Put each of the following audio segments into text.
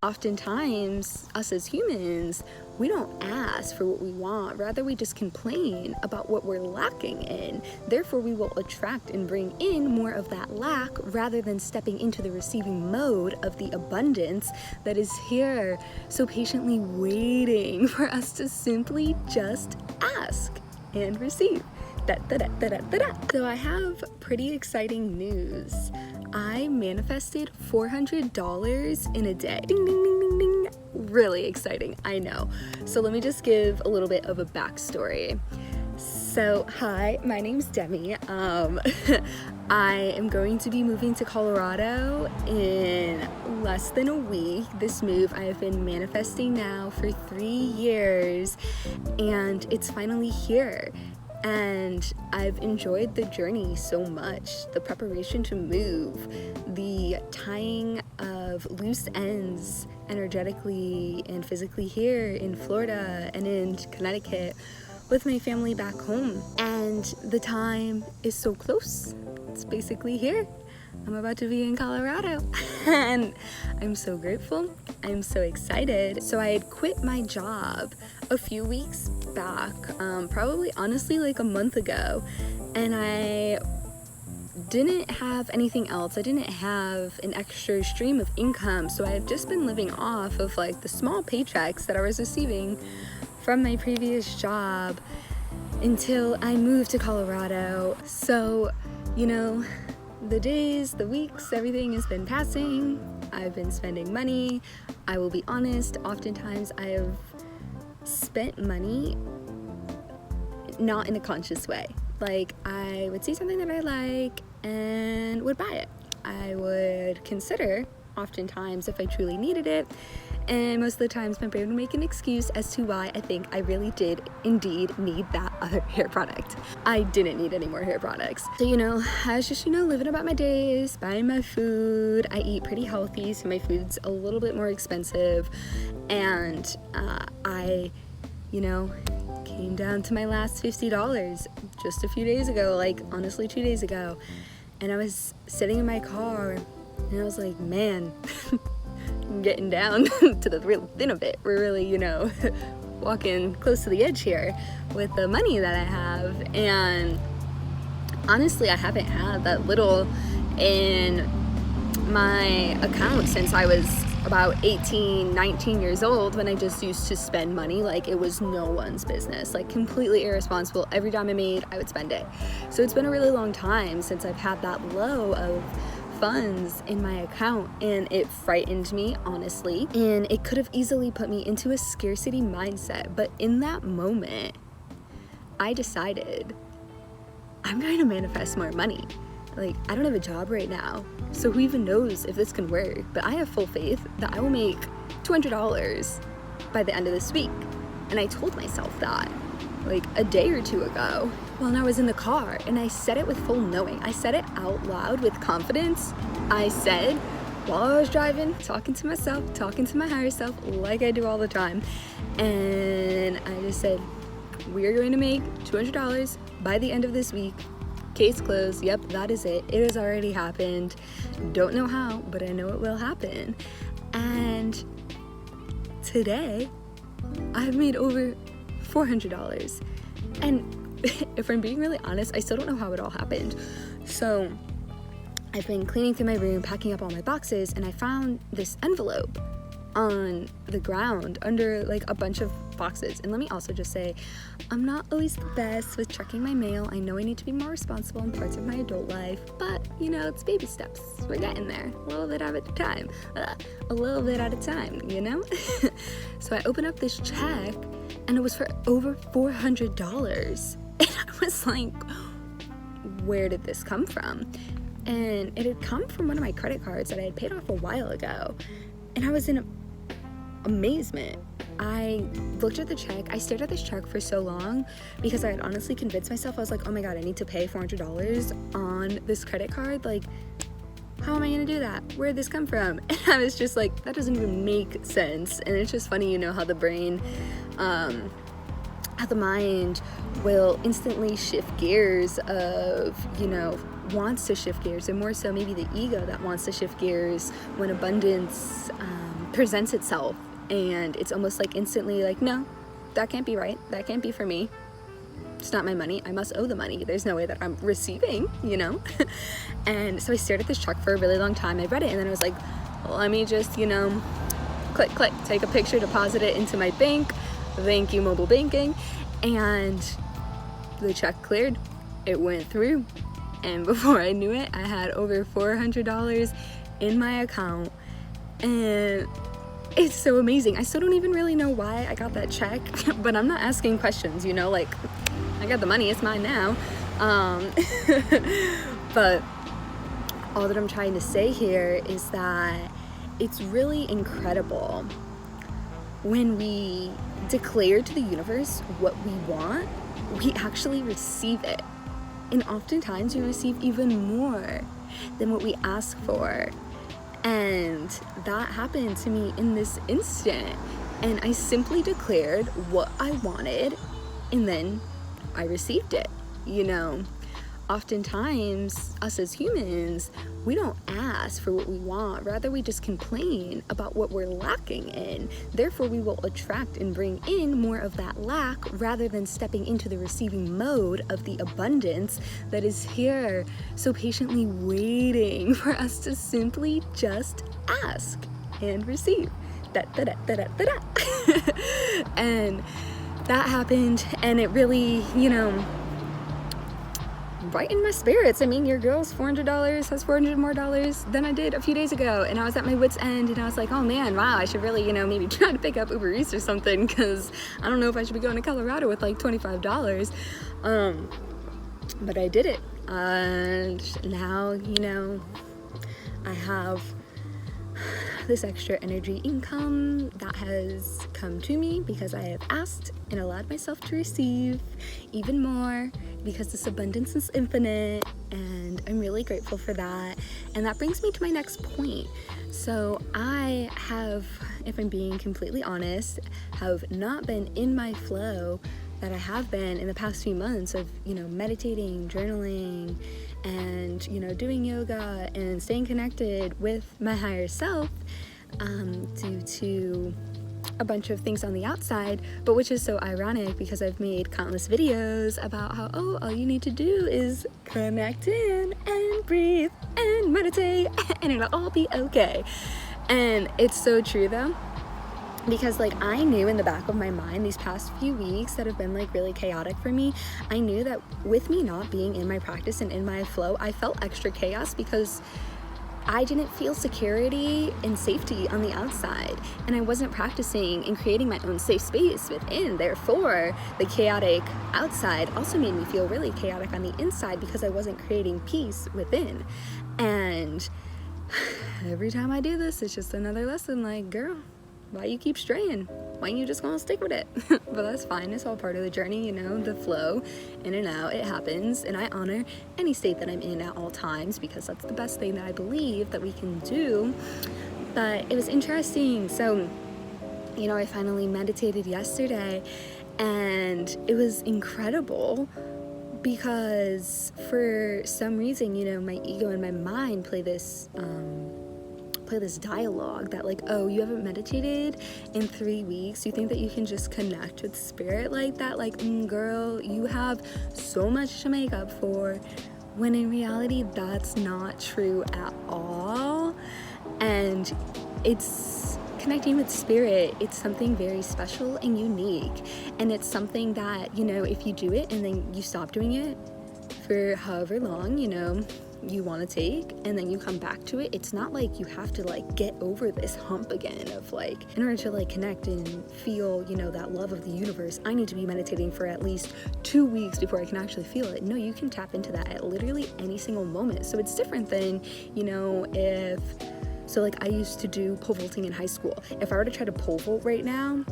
oftentimes, us as humans, we don't ask for what we want. Rather, we just complain about what we're lacking in. Therefore, we will attract and bring in more of that lack rather than stepping into the receiving mode of the abundance that is here, so patiently waiting for us to simply just ask and receive. So I have pretty exciting news. I manifested $400 in a day. Ding, ding, ding, ding, ding. Really exciting, I know. So let me just give a little bit of a backstory. So, hi, my name's Demi. I am going to be moving to Colorado in less than a week. This move I have been manifesting now for 3 years, and it's finally here. And I've enjoyed the journey so much. The preparation to move, the tying of loose ends energetically and physically here in Florida and in Connecticut with my family back home. And the time is so close. It's basically here. I'm about to be in Colorado and I'm so grateful. I'm so excited. So I had quit my job a few weeks back, probably honestly like a month ago, and I didn't have anything else. I didn't have an extra stream of income, so I had just been living off of like the small paychecks that I was receiving from my previous job until I moved to Colorado. So, you know, the days, the weeks, everything has been passing. I've been spending money. I will be honest, oftentimes I have spent money not in a conscious way. Like, I would see something that I like and would buy it. I would consider oftentimes if I truly needed it, and most of the times my brain would make an excuse as to why I think I really did indeed need that other hair product. I didn't need any more hair products. So, you know, I was just, living about my days, buying my food. I eat pretty healthy, so my food's a little bit more expensive. And I, came down to my last $50 just a few days ago, like honestly 2 days ago. And I was sitting in my car and I was like, man, I'm getting down to the real thin of it. We're really, walking close to the edge here with the money that I have. And honestly, I haven't had that little in my account since I was about 18, 19 years old, when I just used to spend money like it was no one's business, like completely irresponsible. Every dime I made, I would spend it. So it's been a really long time since I've had that low of funds in my account, and it frightened me, honestly, and it could have easily put me into a scarcity mindset. But in that moment, I decided I'm going to manifest more money. Like, I don't have a job right now, so who even knows if this can work, but I have full faith that I will make $200 by the end of this week. And I told myself that like a day or two ago when I was in the car, and I said it with full knowing. I said it out loud with confidence. I said, while I was driving, talking to myself, talking to my higher self, like I do all the time, and I just said, we are going to make $200 by the end of this week. Case closed. Yep, that is it. It has already happened. Don't know how, but I know it will happen. And today, I've made over $400. And if I'm being really honest, I still don't know how it all happened. So I've been cleaning through my room, packing up all my boxes, and I found this envelope on the ground under like a bunch of boxes. And let me also just say, I'm not always the best with checking my mail. I know I need to be more responsible in parts of my adult life, but it's baby steps. We're getting there, a little bit at a time, So I opened up this check, and it was for over $400. And I was like, where did this come from? And it had come from one of my credit cards that I had paid off a while ago. And I was in amazement. I looked at the check. I stared at this check for so long because I had honestly convinced myself, I was like, oh my God, I need to pay $400 on this credit card. Like, how am I gonna do that? Where'd this come from? And I was just like, that doesn't even make sense. And it's just funny, how the brain, how the mind will instantly shift gears of, wants to shift gears, and more so maybe the ego that wants to shift gears when abundance presents itself, and it's almost like instantly like, no, that can't be right, that can't be for me, it's not my money, I must owe the money, there's no way that I'm receiving, you know. And so I stared at this check for a really long time. I read it and then I was like, let me just, you know, click, take a picture, deposit it into my bank, thank you mobile banking. And the check cleared, it went through, and before I knew it, I had over $400 in my account. And it's so amazing. I still don't even really know why I got that check, but I'm not asking questions, you know, like, I got the money, it's mine now. But all that I'm trying to say here is that it's really incredible when we declare to the universe what we want, we actually receive it. And oftentimes we receive even more than what we ask for. And that happened to me in this instant. And I simply declared what I wanted, and then I received it, you know. Oftentimes, us as humans, we don't ask for what we want. Rather, we just complain about what we're lacking in. Therefore, we will attract and bring in more of that lack rather than stepping into the receiving mode of the abundance that is here, so patiently waiting for us to simply just ask and receive. And that happened, and it really, you know, right in my spirits. I mean, your girl's $400 has $400 more than I did a few days ago, and I was at my wit's end, and I was like, oh man, wow, I should really, you know, maybe try to pick up Uber Eats or something, because I don't know if I should be going to Colorado with like $25. But I did it, and now, you know, I have this extra energy income that has come to me because I have asked and allowed myself to receive even more, because this abundance is infinite, and I'm really grateful for that. And that brings me to my next point. So I have, if I'm being completely honest, have not been in my flow that I have been in the past few months of, you know, meditating, journaling, and, you know, doing yoga and staying connected with my higher self, due to a bunch of things on the outside, but which is so ironic because I've made countless videos about how, oh, all you need to do is connect in and breathe and meditate and it'll all be okay. And it's so true though, because like I knew in the back of my mind these past few weeks that have been like really chaotic for me, I knew that with me not being in my practice and in my flow, I felt extra chaos because I didn't feel security and safety on the outside, and I wasn't practicing and creating my own safe space within. Therefore, the chaotic outside also made me feel really chaotic on the inside because I wasn't creating peace within. And every time I do this, it's just another lesson like, girl, why you keep straying? Why ain't you just gonna stick with it? But that's fine, it's all part of the journey, you know, the flow, in and out, it happens, and I honor any state that I'm in at all times because that's the best thing that I believe that we can do. But it was interesting. So, you know, I finally meditated yesterday, and it was incredible because for some reason, you know, my ego and my mind play this dialogue that like, oh, you haven't meditated in 3 weeks, you think that you can just connect with spirit like that, like, girl, you have so much to make up for, when in reality that's not true at all. And it's connecting with spirit, it's something very special and unique, and it's something that, you know, if you do it and then you stop doing it for however long, you know, you want to take, and then you come back to it, it's not like you have to like get over this hump again of like, in order to like connect and feel, you know, that love of the universe, I need to be meditating for at least 2 weeks before I can actually feel it. No, you can tap into that at literally any single moment. So it's different than, you know, so like I used to do pole vaulting in high school. If I were to try to pole vault right now,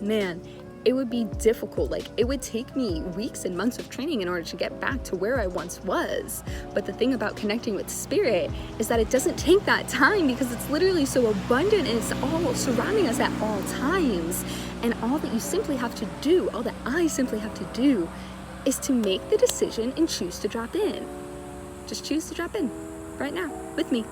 man, it would be difficult. Like, it would take me weeks and months of training in order to get back to where I once was. But the thing about connecting with spirit is that it doesn't take that time because it's literally so abundant and it's all surrounding us at all times. And all that you simply have to do, all that I simply have to do, is to make the decision and choose to drop in. Just choose to drop in right now with me.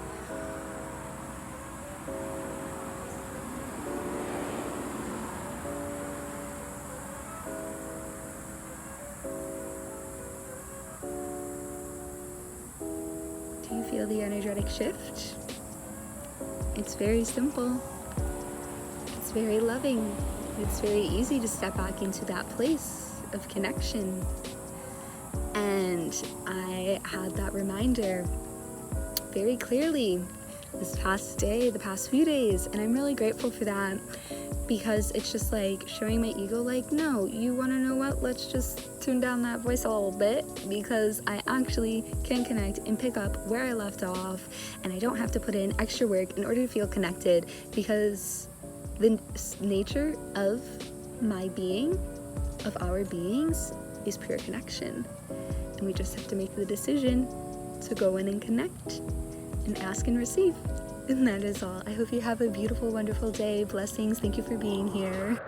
feel the energetic shift? It's very simple. It's very loving. It's very easy to step back into that place of connection. And I had that reminder very clearly this past day, the past few days, and I'm really grateful for that, because it's just like showing my ego like, no, you want to know what, let's just tune down that voice a little bit, because I actually can connect and pick up where I left off, and I don't have to put in extra work in order to feel connected, because the nature of my being, of our beings, is pure connection. And we just have to make the decision to go in and connect and ask and receive. And that is all. I hope you have a beautiful, wonderful day. Blessings. Thank you for being here.